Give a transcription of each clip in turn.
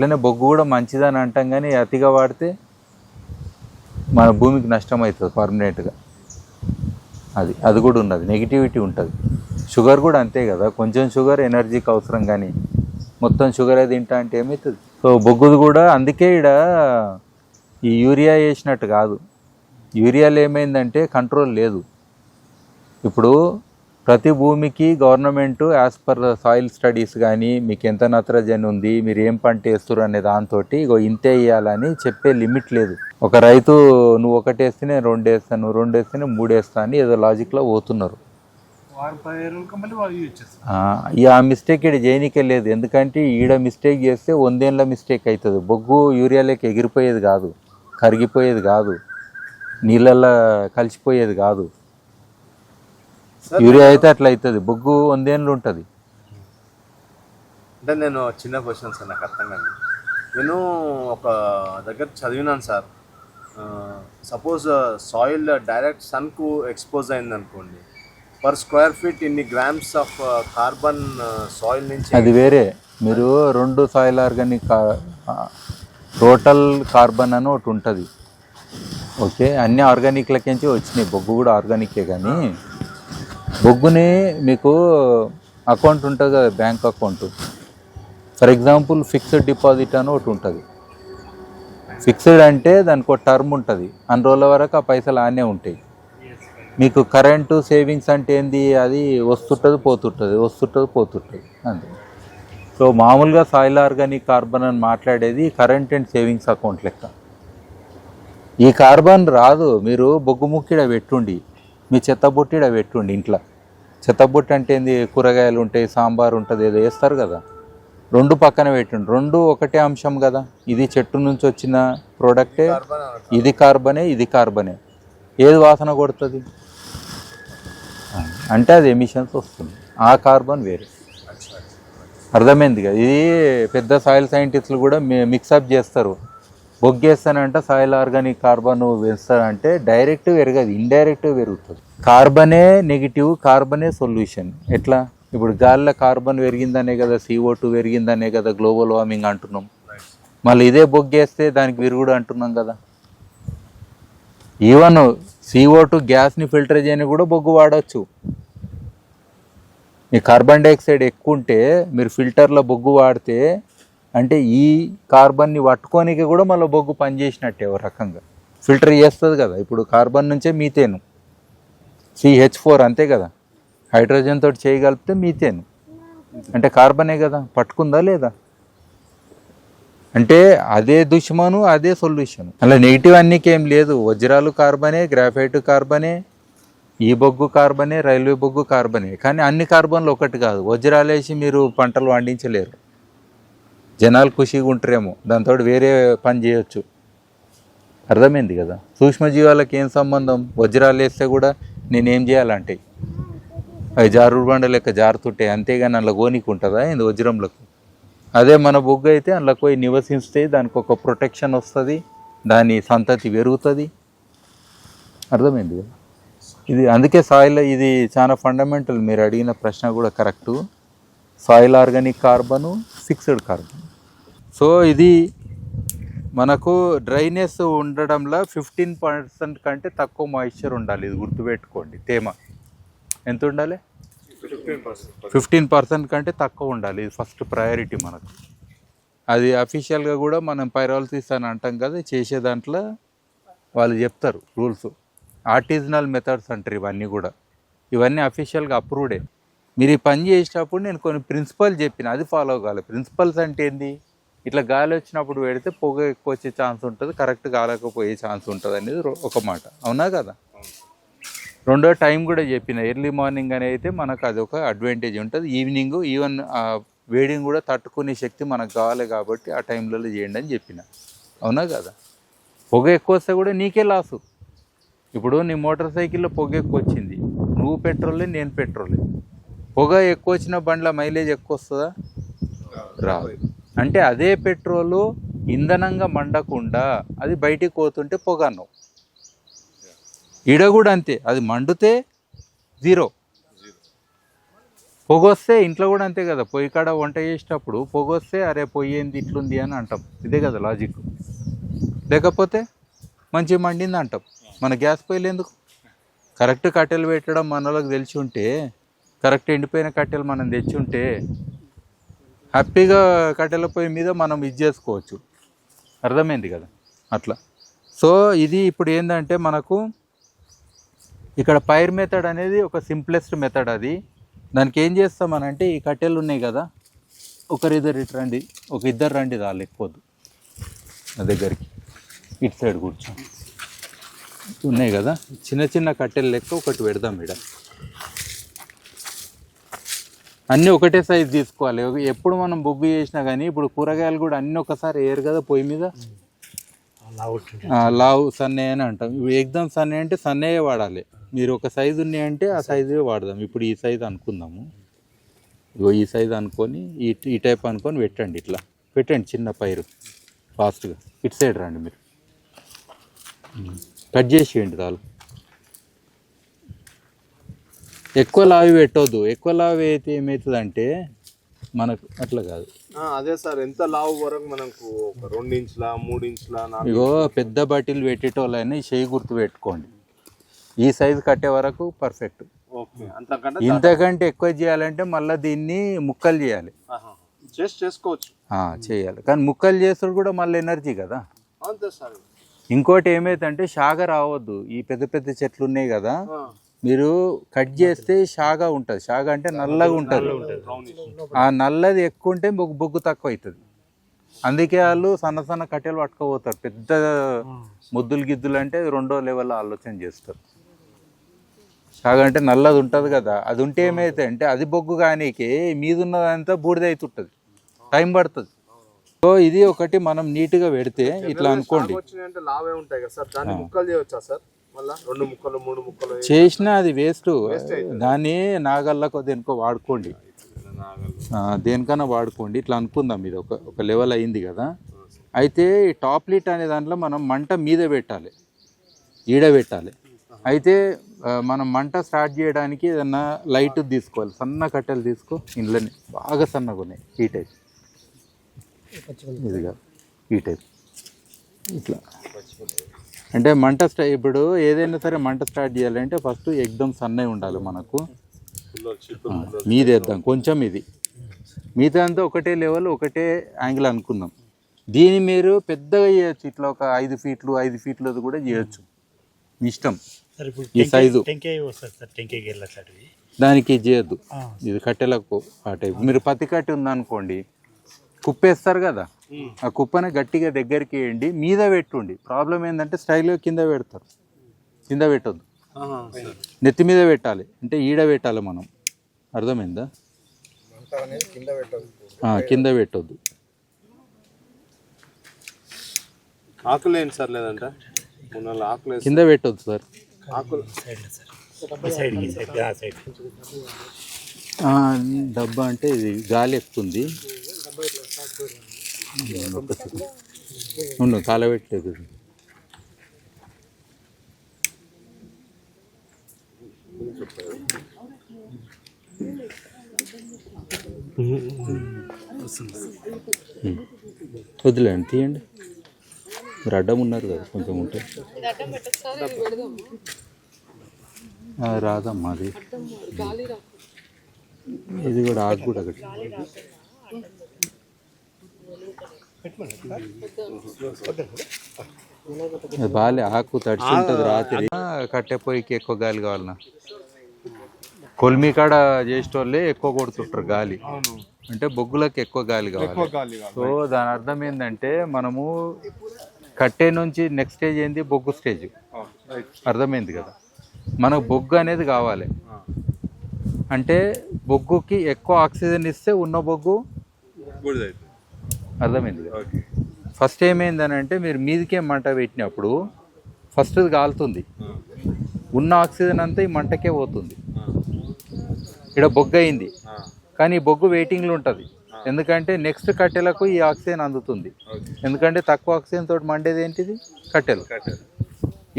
అట్లనే బొగ్గు కూడా మంచిదని అంటాం, కానీ అతిగా వాడితే మన భూమికి నష్టం అవుతుంది పర్మనెంట్గా. అది కూడా ఉన్నది, నెగిటివిటీ ఉంటుంది. షుగర్ కూడా అంతే కదా, కొంచెం షుగర్ ఎనర్జీకి అవసరం, కానీ మొత్తం షుగర్ తింటా అంటే ఏమవుతుంది. సో బొగ్గుది కూడా అందుకే ఇక్కడ ఈ యూరియా వేసినట్టు కాదు. యూరియాలో ఏమైందంటే కంట్రోల్ లేదు. ఇప్పుడు ప్రతి భూమికి government as per soil studies కానీ మీకు ఎంత నత్రజని ఉంది, మీరు ఏం పంట వేస్తారు అనే దాంతో ఇగో ఇంతే వేయాలని చెప్పే లిమిట్ లేదు. ఒక రైతు నువ్వు ఒకటి వేస్తే నేను 2 వేస్తాను, నువ్వు 2 వేస్తే నేను 3 వేస్తా అని ఏదో లాజిక్లో పోతున్నారు. ఆ మిస్టేక్ ఇక్కడ చేయనికే లేదు. ఎందుకంటే ఈడ మిస్టేక్ చేస్తే 100 ఏళ్ళ మిస్టేక్ అవుతుంది. బొగ్గు యూరియాలోకి ఎగిరిపోయేది కాదు, కరిగిపోయేది కాదు, నీళ్ళల్లో కలిసిపోయేది కాదు. యూరియా అయితే అట్లా అవుతుంది, బొగ్గు 100 ఏళ్ళు ఉంటుంది. అంటే నేను చిన్న క్వశ్చన్ సార్, నాకు అర్థం కాదు. నేను ఒక దగ్గర చదివినాను సార్, సపోజ్ సాయిల్ డైరెక్ట్ సన్కు ఎక్స్పోజ్ అయింది అనుకోండి, పర్ స్క్వేర్ ఫీట్ ఇన్ని గ్రామ్స్ ఆఫ్ కార్బన్ సాయిల్ నుంచి. అది వేరే. మీరు 2 సాయిల్ ఆర్గానిక్ టోటల్ కార్బన్ అని ఒకటి ఉంటుంది. ఓకే, అన్ని ఆర్గానిక్లకించి వచ్చినాయి, బొగ్గు కూడా ఆర్గానికే. కానీ బొగ్గుని మీకు అకౌంట్ ఉంటుంది కదా, bank account. For example fixed deposit అని ఒకటి ఉంటుంది. ఫిక్స్డ్ అంటే దానికి ఒక టర్మ్ ఉంటుంది, అన్ని రోజుల వరకు ఆ పైసలు ఆనే ఉంటాయి. మీకు కరెంటు సేవింగ్స్ అంటే ఏంది, అది వస్తుంటుంది పోతుంటుంది అంతే. సో మామూలుగా సాయిల్ ఆర్గానిక్ కార్బన్ అని మాట్లాడేది కరెంట్ అండ్ సేవింగ్స్ అకౌంట్ లెక్క. ఈ కార్బన్ రాదు. మీరు బొగ్గు ముక్కిడ పెట్టుండి, మీ చెత్తబొట్టిడ పెట్టుండి ఇంట్లో. చెత్తబొట్టి అంటే ఏంది, కూరగాయలు ఉంటాయి, సాంబార్ ఉంటుంది, ఏదో వేస్తారు కదా, 2 పక్కన పెట్టండి. 2 ఒకటే అంశం కదా. ఇది చెట్టు నుంచి వచ్చిన ప్రోడక్టే, ఇది కార్బనే, ఇది కార్బనే. ఏది వాసన కొడుతుంది అంటే అది ఎమిషన్స్ వస్తుంది, ఆ కార్బన్ వేరే. అర్థమైంది కదా. ఇది పెద్ద సాయిల్ సైంటిస్టులు కూడా మిక్సప్ చేస్తారు. బొగ్గేస్తానంటే సాయిల్ ఆర్గానిక్ కార్బన్ వేస్తానంటే డైరెక్ట్ పెరగదు, ఇండైరెక్ట్ పెరుగుతుంది. కార్బనే నెగిటివ్, కార్బనే సొల్యూషన్. ఎట్లా? ఇప్పుడు గాలిలో కార్బన్ పెరిగిందనే కదా, CO2 పెరిగిందనే కదా గ్లోబల్ వార్మింగ్ అంటున్నాం. మళ్ళీ ఇదే బొగ్గేస్తే దానికి విరుగుడు అంటున్నాం కదా. ఈవెన్ CO2 గ్యాస్ని ఫిల్టర్ చేయని కూడా బొగ్గు వాడవచ్చు. ఈ కార్బన్ డైఆక్సైడ్ ఎక్కువ ఉంటే మీరు ఫిల్టర్లో బొగ్గు వాడితే అంటే ఈ కార్బన్ని పట్టుకోనికి కూడా మళ్ళీ బొగ్గు పనిచేసినట్టే ఓ రకంగా ఫిల్టర్ చేస్తుంది కదా. ఇప్పుడు కార్బన్ నుంచే మీథేను, CH4 అంతే కదా, హైడ్రోజన్ తోటి చేయగలిపితే మీథేను అంటే కార్బనే కదా. పట్టుకుందా లేదా అంటే అదే దుష్మను, అదే సొల్యూషన్. అలా నెగిటివ్ అన్నికేం లేదు. వజ్రాలు కార్బనే, గ్రాఫైట్ కార్బనే, ఈ బొగ్గు కార్బనే, రైల్వే బొగ్గు కార్బనే. కానీ అన్ని కార్బన్లు ఒకటి కాదు. వజ్రాలు వేసి మీరు పంటలు పండించలేరు. జనాలు ఖుషిగా ఉంటారేమో, దాంతో వేరే పని చేయొచ్చు. అర్థమైంది కదా. సూక్ష్మజీవాలకు ఏం సంబంధం? వజ్రాలు వేస్తే కూడా నేనేం చేయాలంటే అవి జారుడు బండ లెక్క జారుతుంటాయి, అంతేగాని అందులో గోనికి ఉంటుందా ఏంది వజ్రంలకు? అదే మన బొగ్గు అయితే అందులో పోయి నివసిస్తే దానికి ఒక ప్రొటెక్షన్ వస్తుంది, దాని సంతతి పెరుగుతుంది. అర్థమైంది కదా. ఇది అందుకే సాయిల్ ఇది చాలా ఫండమెంటల్. మీరు అడిగిన ప్రశ్న కూడా correct. Soil organic carbon, fixed carbon. So ఇది మనకు డ్రైనెస్ ఉండడంలో 15% కంటే తక్కువ మాయిశ్చర్ ఉండాలి. ఇది గుర్తుపెట్టుకోండి. తేమ ఎంత ఉండాలి? 15% కంటే తక్కువ ఉండాలి. ఇది ఫస్ట్ ప్రయారిటీ మనకు. అది అఫీషియల్గా కూడా మనం పైరాలసిస్ అని అంటాం కదా, చేసే దాంట్లో వాళ్ళు చెప్తారు రూల్స్. ఆర్టిజనల్ మెథడ్స్ అంటారు ఇవన్నీ కూడా. ఇవన్నీ అఫీషియల్గా అప్రూవ్డే. మీరు ఈ పని చేసేటప్పుడు నేను కొన్ని ప్రిన్సిపల్ చెప్పిన, అది ఫాలో కావాలి. ప్రిన్సిపల్స్ అంటే ఏంది? ఇట్లా గాలి వచ్చినప్పుడు పెడితే పొగ ఎక్కువ వచ్చే ఛాన్స్ ఉంటుంది, కరెక్ట్ గాలకపోయే ఛాన్స్ ఉంటుంది అనేది ఒక మాట. అవునా కదా. రెండో టైం కూడా చెప్పిన, ఎర్లీ మార్నింగ్ అని అయితే మనకు అది ఒక అడ్వాంటేజ్ ఉంటుంది. ఈవినింగ్ ఈవెన్ వేడిని కూడా తట్టుకునే శక్తి మనకు కావాలి కాబట్టి ఆ టైంలలో చేయండి అని చెప్పిన. అవునా కదా. పొగ ఎక్కువ వస్తే కూడా నీకే లాసు. ఇప్పుడు నీ మోటార్ సైకిల్లో పొగ ఎక్కువ వచ్చింది, నువ్వు పెట్రోలే నేను పెట్రోలే. పొగ ఎక్కువ వచ్చిన బండ్ల మైలేజ్ ఎక్కువ వస్తుందా? రాదు. అంటే అదే పెట్రోలు ఇంధనంగా మండకుండా అది బయటికి పోతుంటే పొగ అన్నావు. ఈడ కూడా అంతే, అది మండితే 0, పొగ వస్తే ఇంట్లో కూడా అంతే కదా, పొయ్యి కాడ వంట చేసేటప్పుడు పొగ వస్తే అరే పొయ్యి ఏంది ఇట్లుంది అని అంటాం, ఇదే కదా లాజిక్. లేకపోతే మంచిగా మండింది అంటాం. మన గ్యాస్ పొయ్యిలు ఎందుకు? కరెక్ట్ కట్టెలు పెట్టడం మనలోకి తెలిసి ఉంటే, కరెక్ట్ ఎండిపోయిన కట్టెలు మనం తెచ్చి ఉంటే హ్యాపీగా కట్టెల పొయ్యి మీద మనం ఇది చేసుకోవచ్చు. అర్థమైంది కదా అట్లా. సో ఇది ఇప్పుడు ఏంటంటే మనకు ఇక్కడ ఫైర్ మెథడ్ అనేది ఒక సింప్లెస్ట్ మెథడ్. అది దానికి ఏం చేస్తామనంటే ఈ కట్టెలు ఉన్నాయి కదా, ఒకరిద్దరు ఇటు రండి, ఒక ఇద్దరు రండి, రాళ్ళు ఎక్కువద్దు నా దగ్గరికి, ఇటు సైడ్ కూర్చో. ఉన్నాయి కదా చిన్న చిన్న కట్టెలు లెక్క ఒకటి పెడదాం ఇక్కడ. అన్నీ ఒకటే సైజు తీసుకోవాలి. ఎప్పుడు మనం బొగ్గు చేసినా కానీ ఇప్పుడు కూరగాయలు కూడా అన్నీ ఒకసారి వేయరు కదా పొయ్యి మీద, లావు సన్నే అని అంటాం. ఇప్పుడు ఎగ్దమ్ సన్నే అంటే సన్నయ్యే వాడాలి. మీరు ఒక సైజు ఉన్నాయంటే ఆ సైజు వాడదాం. ఇప్పుడు ఈ సైజు అనుకుందాము, ఇగో ఈ సైజు అనుకొని ఈ టైప్ అనుకొని పెట్టండి. ఇట్లా పెట్టండి చిన్న పైరు ఫాస్ట్గా. ఇటు సైడ్ రండి మీరు, కట్ చేసేయండి చాలు. ఎక్కువ లావి పెట్టవద్దు. ఎక్కువ లావి అయితే ఏమవుతుందంటే మనకు అట్లా కాదు. అదే సార్, ఎంత లావు వరకు మనకు ఒక 2 ఇంచుల 3 ఇంచుల ఇగో పెద్ద బాటిల్ పెట్టేటోళ్ళైనా ఈ చేయి గుర్తు పెట్టుకోండి. ఈ సైజు కట్టే వరకు పర్ఫెక్ట్. ఇంతకంటే ఎక్కువ చేయాలంటే మళ్ళీ దీన్ని ముక్కలు చేయాలి. చేసుకోవచ్చు, చేయాలి. కానీ ముక్కలు చేస్తాడు కూడా మళ్ళీ ఎనర్జీ కదా. అంతే సార్. ఇంకోటి ఏమైతుందంటే షాగ రావద్దు. ఈ పెద్ద పెద్ద చెట్లు ఉన్నాయి కదా, మీరు కట్ చేస్తే షాగా ఉంటుంది. షాగా అంటే నల్లగా ఉంటుంది. ఆ నల్లది ఎక్కువ ఉంటే బొగ్గు తక్కువ అవుతుంది. అందుకే వాళ్ళు సన్న సన్న కట్టెలు పట్టుకోపోతారు. పెద్ద ముద్దులు గిద్దులు అంటే 2వ లెవెల్లో ఆలోచన చేస్తారు. షాగా అంటే నల్లది ఉంటుంది కదా, అది ఉంటే ఏమైతే అంటే అది బొగ్గు కానీకి మీద ఉన్నదంతా బూడిద అవుతుంటుంది, టైం పడుతుంది. సో ఇది ఒకటి మనం నీట్గా పెడితే ఇట్లా అనుకోండి. చేసినా అది వేస్ట్. దాన్ని నాగళ్ళకు దేనికో వాడుకోండి, దేనికన్నా వాడుకోండి. ఇట్లా అనుకుందాం. ఇది ఒక లెవెల్ అయింది కదా. అయితే ఈ టాప్ లిట్ అనే దాంట్లో మనం మంట మీద పెట్టాలి, ఈడ పెట్టాలి. అయితే మనం మంట స్టార్ట్ చేయడానికి ఏదన్నా లైట్ తీసుకోవాలి. సన్న కట్టెలు తీసుకో, ఇంట్లోనే బాగా సన్నగా ఉన్నాయి. ఈ టైప్, ఇదిగా ఈ టైప్. ఇట్లా అంటే మంట ఇప్పుడు ఏదైనా సరే మంట స్టార్ట్ చేయాలంటే ఫస్ట్ ఎగ్దమ్ సన్నగా ఉండాలి మనకు. మీదేద్దాం కొంచెం, ఇది మిగతా అంతా ఒకటే లెవెల్ ఒకటే యాంగిల్ అనుకుందాం. దీన్ని మీరు పెద్దగా చేయొచ్చు, ఇట్లా ఒక 5 ఫీట్లు 5 ఫీట్లది కూడా చేయొచ్చు, మీ ఇష్టం. ఈ సైజు దానికి చేయొద్దు. ఇది కట్టెలకు ఆ టైప్. మీరు పత్తి కట్టి ఉందనుకోండి, కుప్పేస్తారు కదా, ఆ కుప్పని గట్టిగా దగ్గరికి వేయండి, మీద పెట్టుండి. ప్రాబ్లం ఏంటంటే స్టైల్గా కింద పెడతారు. కింద పెట్టొద్దు, నెత్తి మీద పెట్టాలి. అంటే ఈడ పెట్టాలి మనం. అర్థమైందా? కింద పెట్టొద్దు. ఆకులేండి సార్, లేదంటే కింద పెట్టొద్దు సార్. డబ్బా అంటే ఇది గాలి ఎక్కుతుంది. కాలబెట్టలేదు. వదిలేండి, తీయండి. మీరు అడ్డం ఉన్నారు కదా, కొంచెం ఉంటే రాదమ్మా. అది ఇది కూడా ఆకు కూడా ఒకటి బాలే. ఆకు తడిచి ఉంటుంది రాత్రి. కట్టె పొయ్యికి ఎక్కువ గాలి కావాలన్నా, కొలిమి కాడ చేసేటోళ్ళే ఎక్కువ కొడుతుంటారు గాలి. అంటే బొగ్గులకు ఎక్కువ గాలి కావాలి. సో దాని అర్థం ఏంటంటే మనము కట్టె నుంచి నెక్స్ట్ స్టేజ్ ఏంది, బొగ్గు స్టేజ్. అర్థమైంది కదా. మనకు బొగ్గు అనేది కావాలి. అంటే బొగ్గుకి ఎక్కువ ఆక్సిజన్ ఇస్తే ఉన్న బొగ్గు అర్థమైంది కదా. ఫస్ట్ ఏమైందని అంటే మీరు మీదికే మంట పెట్టినప్పుడు ఫస్ట్ కాలుతుంది, ఉన్న ఆక్సిజన్ అంతా ఈ మంటకే పోతుంది. ఇక్కడ బొగ్గు అయింది, కానీ ఈ బొగ్గు వెయిటింగ్లో ఉంటుంది. ఎందుకంటే నెక్స్ట్ కట్టెలకు ఈ ఆక్సిజన్ అందుతుంది. ఎందుకంటే తక్కువ ఆక్సిజన్ తోటి మండేది ఏంటిది, కట్టెలు.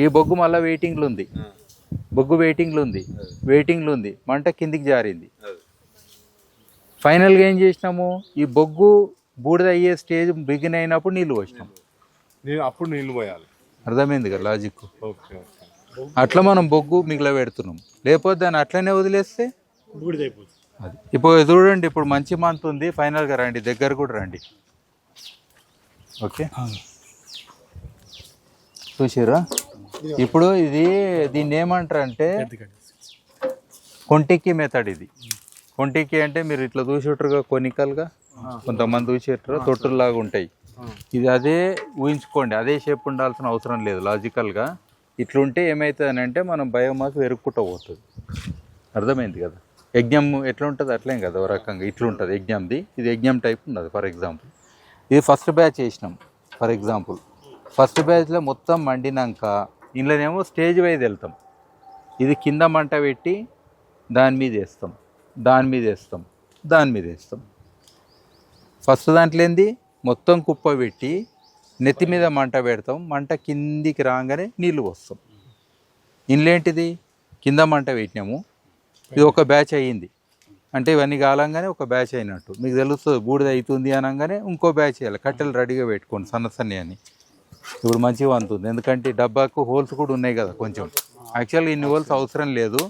ఈ బొగ్గు మళ్ళీ వెయిటింగ్లో ఉంది, బొగ్గు వెయిటింగ్లో ఉంది, మంట కిందికి జారింది. ఫైనల్గా ఏం చేసినాము, ఈ బొగ్గు బూడిద అయ్యే స్టేజ్ బిగిన్ అయినప్పుడు నీళ్ళు పోసినాం. అప్పుడు నీళ్ళు పోయాలి. అర్థమైంది కదా లాజిక్. Okay okay. అట్లా మనం బొగ్గు మిగిల పెడుతున్నాం, లేకపోతే దాన్ని అట్లనే వదిలేస్తే అది. ఇప్పుడు చూడండి, ఇప్పుడు మంచి మంత్ ఉంది, ఫైనల్గా రండి, దగ్గర కూడా రండి. ఓకే చూసిరా. ఇప్పుడు ఇది దీన్ని ఏమంటారు అంటే కొంటిక్కి మెథడ్. ఇది కొంటిక్కి అంటే మీరు ఇట్లా చూసేటారుగా, కొనికల్గా కొంతమంది చూసేటారు తొట్టులాగా ఉంటాయి. ఇది అదే ఊహించుకోండి, అదే షేప్ ఉండాల్సిన అవసరం లేదు. లాజికల్గా ఇట్లుంటే ఏమవుతుంది అంటే మనం బయోమాస్ వెరుక్కుంటూ పోతుంది. అర్థమైంది కదా. యజ్ఞం ఎట్లా ఉంటుంది అట్లేం కదా, ఓ రకంగా ఇట్లుంటుంది యజ్ఞంది. ఇది యజ్ఞం టైప్ ఉండదు. ఫర్ ఎగ్జాంపుల్ ఇది ఫస్ట్ బ్యాచ్ వేసినాం. ఫర్ ఎగ్జాంపుల్ ఫస్ట్ బ్యాచ్లో మొత్తం మండినాక ఇందులోనేమో స్టేజ్ వైజ్ వెళ్తాం. ఇది కింద మంట పెట్టి దాని మీద వేస్తాం, దాని మీద వేస్తాం, దాని మీద వేస్తాం. ఫస్ట్ దాంట్లో ఏంది, మొత్తం కుప్ప పెట్టి నెత్తి మీద మంట పెడతాం. మంట కిందికి రాగానే నీళ్ళు పోస్తాం. ఇందులేంటిది కింద మంట పెట్టినాము, ఇది ఒక బ్యాచ్ అయ్యింది అంటే ఇవన్నీ కాలంగానే ఒక బ్యాచ్ అయినట్టు మీకు తెలుస్తుంది. బూడిద అవుతుంది అనగానే ఇంకో బ్యాచ్ వేయాలి. కట్టెలు రెడీగా పెట్టుకోండి సన్నసన్ని అని. ఇప్పుడు మంచిగా అందుతుంది, ఎందుకంటే డబ్బాకు హోల్స్ కూడా ఉన్నాయి కదా కొంచెం. యాక్చువల్గా ఇన్ని హోల్స్ అవసరం లేదు.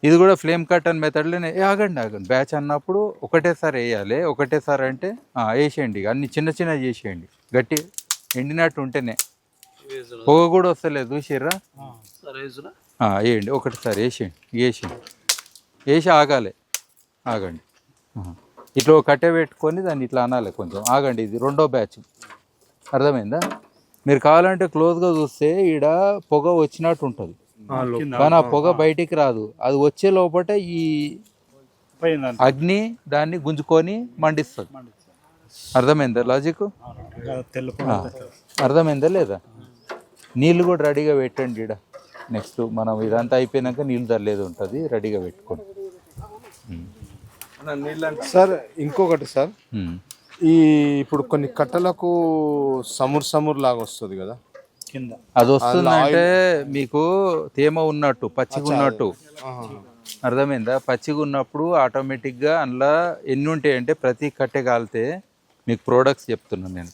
ఇది కూడా ఫ్లేమ్ కట్టన్ మెథడ్లోనే. ఆగండి బ్యాచ్ అన్నప్పుడు ఒకటేసారి వేయాలి. ఒకటేసారి అంటే వేసేయండి, అన్ని చిన్న చిన్న చేసేయండి. గట్టి ఎండినట్టు ఉంటేనే పొగ కూడా వస్తలేదు. చూసిర్రా, వేయండి ఒకటిసారి వేసేయండి. వేసి ఆగండి. ఇట్లా కట్టె పెట్టుకొని దాన్ని ఇట్లా అనాలి. కొంచెం ఆగండి, ఇది రెండో బ్యాచ్. అర్థమైందా. మీరు కావాలంటే క్లోజ్గా చూస్తే ఈడ పొగ వచ్చినట్టు ఉంటుంది, కానీ ఆ పొగ బయటికి రాదు. అది వచ్చే లోపల ఈ అగ్ని దాన్ని గుంజుకొని మండిస్తుంది. అర్థమైందా లాజిక్. అర్థమైందా లేదా. నీళ్ళు కూడా రెడీగా పెట్టండి ఈడ. నెక్స్ట్ మనం ఇదంతా అయిపోయినాక నీళ్ళు తల్లేదు ఉంటుంది, రెడీగా పెట్టుకోండి. సార్ ఇంకొకటి సార్, ఈ ఇప్పుడు కొన్ని కట్టెలకు సముర్ లాగా వస్తుంది కదా కింద, అది వస్తుందంటే మీకు తేమ ఉన్నట్టు, పచ్చిగా ఉన్నట్టు. అర్థమైందా. పచ్చిగా ఉన్నప్పుడు ఆటోమేటిక్గా అందులో ఎన్ని ఉంటాయంటే ప్రతి కట్టె కాలితే మీకు ప్రోడక్ట్స్ చెప్తున్నాను నేను.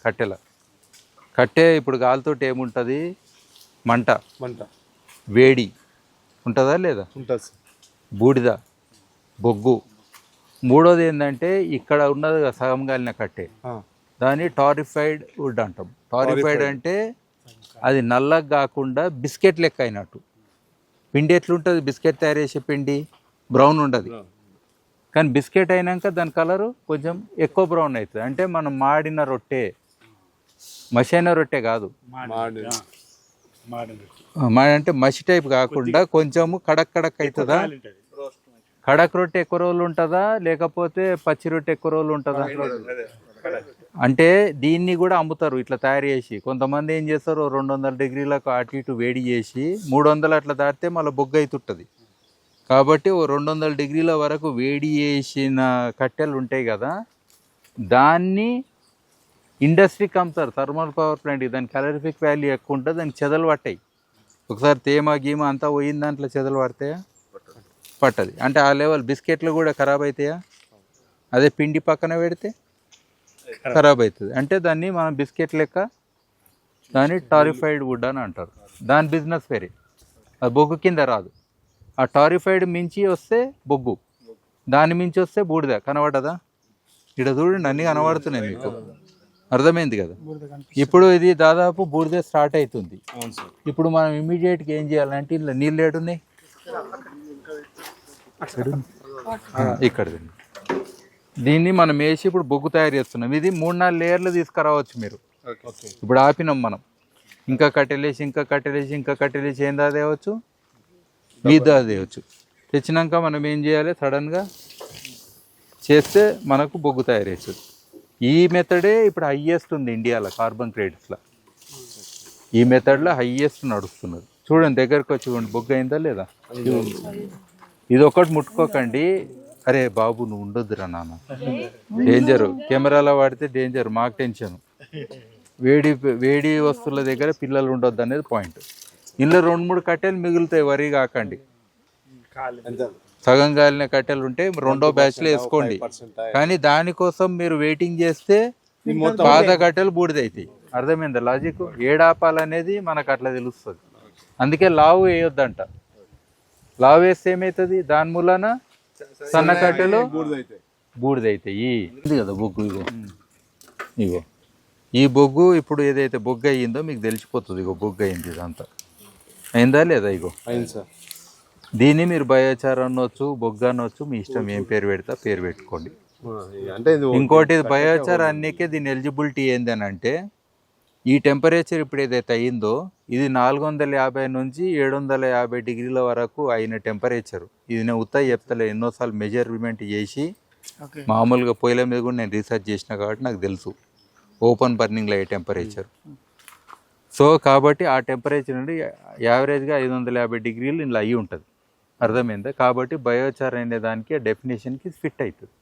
కట్టె ఇప్పుడు గాలితోటి ఏముంటుంది, మంట వేడి ఉంటుందా లేదా, ఉంటుంది. బూడిద, బొగ్గు. మూడోది ఏంటంటే ఇక్కడ ఉన్నది సగం గాలిన కట్టే, దాన్ని టారిఫైడ్ వుడ్ అంటాం. టారిఫైడ్ అంటే అది నల్లగా కాకుండా బిస్కెట్ లెక్క అయినట్టు. పిండి ఎట్లుంటుంది, బిస్కెట్ తయారు చేసే పిండి బ్రౌన్ ఉండదు, కానీ బిస్కెట్ అయినాక దాని కలరు కొంచెం ఎక్కువ బ్రౌన్ అవుతుంది. అంటే మనం మాడిన రొట్టె, మసైన రొట్టె కాదు, అంటే మసి టైప్ కాకుండా కొంచెము కడక్ అవుతుందా. కడక్ రొట్టె ఎక్కువ రోజులు ఉంటుందా, లేకపోతే పచ్చి రొట్టె ఎక్కువ రోజులు ఉంటుందా. అంటే దీన్ని కూడా అమ్ముతారు ఇట్లా తయారు చేసి. కొంతమంది ఏం చేస్తారు, 200 డిగ్రీలకు అటు ఇటు వేడి చేసి 300 అట్లా దాటితే మళ్ళీ బొగ్గు అవుతుంటుంది. కాబట్టి 200 డిగ్రీల వరకు వేడి చేసిన కట్టెలు ఉంటాయి కదా, దాన్ని ఇండస్ట్రీకి అమ్ముతారు. Thermal power plant. దాని క్యాలరిఫిక్ వాల్యూ ఎక్కువ ఉంటుంది, దానికి చెదలు పట్టాయి. ఒకసారి తేమ గీమ అంతా పోయిన దాంట్లో చెదలు పడతాయా, పట్టది. అంటే ఆ లెవెల్ బిస్కెట్లు కూడా ఖరాబ్ అవుతాయా. అదే పిండి పక్కన పెడితే ఖరాబ్ అవుతుంది. అంటే దాన్ని మనం బిస్కెట్ లెక్క, దాన్ని టారిఫైడ్ వుడ్ అని అంటారు. దాని బిజినెస్ వేరే, అది బొగ్గు కింద రాదు. ఆ టారిఫైడ్ మించి వస్తే బొగ్గు, దాని మించి వస్తే బూడిద. కనబడదా, ఇక్కడ చూడండి అన్నీ కనబడుతున్నాయి మీకు. అర్థమైంది కదా. ఇప్పుడు ఇది దాదాపు బూడిద స్టార్ట్ అవుతుంది. ఇప్పుడు మనం ఇమీడియట్గా ఏం చేయాలంటే ఇలా నీళ్ళు ఏడున్నాయి ఇక్కడ, దీన్ని మనం వేసి ఇప్పుడు బొగ్గు తయారు చేస్తున్నాం. ఇది 3-4 లేయర్లు తీసుకురావచ్చు మీరు. ఇప్పుడు ఆపినాం మనం, ఇంకా కట్టెలేసి ఏందా తేవచ్చు, వీధా తేవచ్చు. తెచ్చినాక మనం ఏం చేయాలి, సడన్గా చేస్తే మనకు బొగ్గు తయారు చేస్తుంది. ఈ మెథడే ఇప్పుడు హైయెస్ట్ ఉంది ఇండియాలో కార్బన్ క్రెడిట్స్లో. ఈ మెథడ్లో హైయెస్ట్ నడుస్తున్నది. చూడండి దగ్గరకు వచ్చి చూడండి, బొగ్గు అయిందా లేదా. ఇది ఒకటి ముట్టుకోకండి. అరే బాబు నువ్వు ఉండొద్దురా నాన్న, డేంజరు. కెమెరాలో వాడితే డేంజర్, మాకు టెన్షన్. వేడి వస్తువుల దగ్గర పిల్లలు ఉండొద్దు అనేది పాయింట్. ఇందులో 2-3 కట్టెలు మిగులుతాయి, వరి కాకండి. సగం కాలిన కట్టెలు ఉంటే రెండో బ్యాచ్లో వేసుకోండి. కానీ దానికోసం మీరు వెయిటింగ్ చేస్తే పాత కట్టెలు బూడిదైతాయి. అర్థమైందా లాజిక్? ఏడాపాలనేది మనకు అట్లా తెలుస్తుంది. అందుకే లావు వేయొద్దంట. లావు వేస్తే ఏమవుతుంది? దాని మూలన సన్న కట్టెలు బూడిదైతాయి. ఇది కదా బొగ్గు. ఇగో ఈ బొగ్గు ఇప్పుడు ఏదైతే బొగ్గు అయ్యిందో మీకు తెలిసిపోతుంది. ఇగో బొగ్గు అయింది, ఇదంతా అయిందా లేదా? ఇగో అయింది సార్. దీన్ని మీరు బయోచార్ అనొచ్చు, బొగ్గు అనొచ్చు, మీ ఇష్టం ఏం పేరు పెడతా పేరు పెట్టుకోండి. అంటే ఇంకోటి బయోచార్ అన్నికే దీని ఎలిజిబిలిటీ ఏందని అంటే, ఈ టెంపరేచర్ ఇప్పుడు ఏదైతే అయ్యిందో ఇది 450 నుంచి 750 డిగ్రీల వరకు అయిన టెంపరేచర్. ఇది నేను ఉత్తగా చెప్తలే, ఎన్నోసార్లు మెజర్మెంట్ చేసి మామూలుగా పొయ్యిల మీద కూడా నేను రీసెర్చ్ చేసిన కాబట్టి నాకు తెలుసు ఓపెన్ బర్నింగ్లో అయ్యే టెంపరేచర్. సో కాబట్టి ఆ టెంపరేచర్ నుండి యావరేజ్గా 550 డిగ్రీలు ఇలా అయ్యి ఉంటుంది. అర్థమైందా? కాబట్టి బయోచార్ అనే దానికి ఆ డెఫినేషన్కి ఫిట్ అవుతుంది.